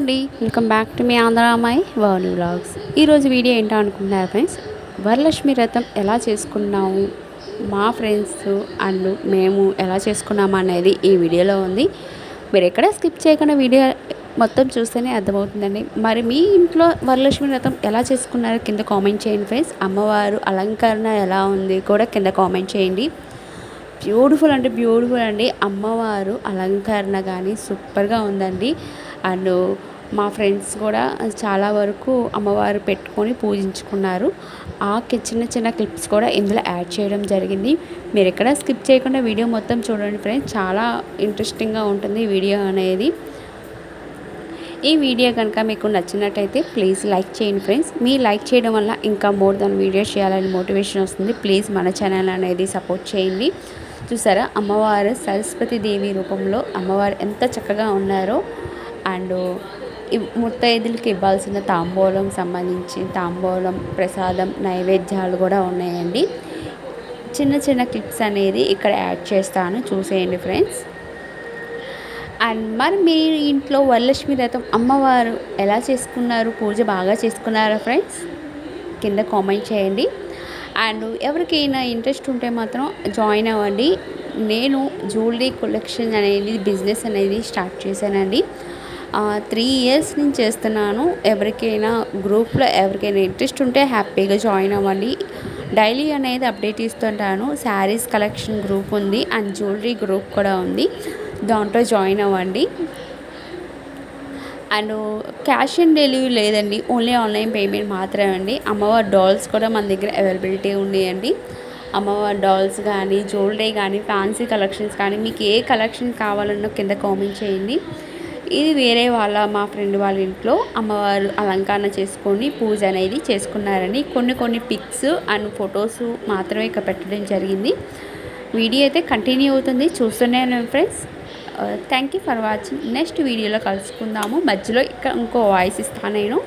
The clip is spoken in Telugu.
అండి, welcome back to me Andhra అమ్మాయి వరల్డ్ వ్లాగ్స్. ఈరోజు వీడియో ఏంటో అనుకుంటున్నారు ఫ్రెండ్స్, వరలక్ష్మి వ్రతం ఎలా చేసుకున్నాము, మా ఫ్రెండ్స్ అండ్ మేము ఎలా చేసుకున్నాము అనేది ఈ వీడియోలో ఉంది. మీరు ఎక్కడ స్కిప్ చేయకుండా వీడియో మొత్తం చూస్తేనే అర్థమవుతుందండి. మరి మీ ఇంట్లో వరలక్ష్మి వ్రతం ఎలా చేసుకున్నారో కింద కామెంట్ చేయండి ఫ్రెండ్స్. అమ్మవారు అలంకరణ ఎలా ఉంది కూడా కింద కామెంట్ చేయండి. బ్యూటిఫుల్ అంటే బ్యూటిఫుల్ అండి. అమ్మవారు అలంకరణ కానీ సూపర్గా ఉందండి. అండ్ మా ఫ్రెండ్స్ కూడా చాలా వరకు అమ్మవారు పెట్టుకొని పూజించుకున్నారు. ఆ చిన్న చిన్న క్లిప్స్ కూడా ఇందులో యాడ్ చేయడం జరిగింది. మీరు ఎక్కడ స్కిప్ చేయకుండా వీడియో మొత్తం చూడండి ఫ్రెండ్స్, చాలా ఇంట్రెస్టింగ్గా ఉంటుంది వీడియో అనేది. ఈ వీడియో కనుక మీకు నచ్చినట్టయితే ప్లీజ్ లైక్ చేయండి ఫ్రెండ్స్. మీ లైక్ చేయడం వల్ల ఇంకా మోర్ దాన్ వీడియోస్ చేయాలని మోటివేషన్ వస్తుంది. ప్లీజ్ మన ఛానల్ అనేది సపోర్ట్ చేయండి. చూసారా, అమ్మవారు సరస్వతి దేవి రూపంలో అమ్మవారు ఎంత చక్కగా ఉన్నారో. అండ్ ముత్తైదులకి ఇవ్వాల్సిన తాంబూలం సంబంధించి తాంబూలం, ప్రసాదం, నైవేద్యాలు కూడా ఉన్నాయండి. చిన్న చిన్న క్లిప్స్ అనేది ఇక్కడ యాడ్ చేస్తాను, చూసేయండి ఫ్రెండ్స్. అండ్ మరి మీ ఇంట్లో వరలక్ష్మి వ్రతం అమ్మవారు ఎలా చేసుకున్నారు, పూజ బాగా చేసుకున్నారా ఫ్రెండ్స్? కింద కామెంట్ చేయండి. అండ్ ఎవరికైనా ఇంట్రెస్ట్ ఉంటే మాత్రం జాయిన్ అవ్వండి. నేను జ్యువెలరీ కలెక్షన్ అనేది బిజినెస్ అనేది స్టార్ట్ చేశానండి. 3 years నుంచి చేస్తున్నాను. ఎవరికైనా గ్రూప్లో ఎవరికైనా ఇంట్రెస్ట్ ఉంటే హ్యాపీగా జాయిన్ అవ్వండి. డైలీ అనేది అప్డేట్ ఇస్తుంటాను. శారీస్ కలెక్షన్ గ్రూప్ ఉంది అండ్ జ్యువెలరీ గ్రూప్ కూడా ఉంది, దాంట్లో జాయిన్ అవ్వండి. అండ్ క్యాష్ ఆన్ డెలివరీ లేదండి, ఓన్లీ ఆన్లైన్ పేమెంట్ మాత్రమే అండి. అమ్మవారి డాల్స్ కూడా మన దగ్గర అవైలబిలిటీ ఉన్నాయండి. అమ్మవారి డాల్స్ కానీ, జ్యువెలరీ కానీ, ఫ్యాన్సీ కలెక్షన్స్ కానీ, మీకు ఏ కలెక్షన్ కావాలన్నా కింద కామెంట్ చేయండి. ఇది వేరే మా ఫ్రెండ్ వాళ్ళ ఇంట్లో అమ్మవారు అలంకరణ చేసుకొని పూజ అనేది చేసుకున్నారండి. కొన్ని పిక్స్ అండ్ ఫొటోస్ మాత్రమే ఇక్కడ పెట్టడం జరిగింది. వీడియో అయితే కంటిన్యూ అవుతుంది, చూస్తూనే friends. Thank you for watching. Next వీడియోలో కలుసుకుందాము. మధ్యలో ఇంకో వాయిస్ ఇస్తాను నేను.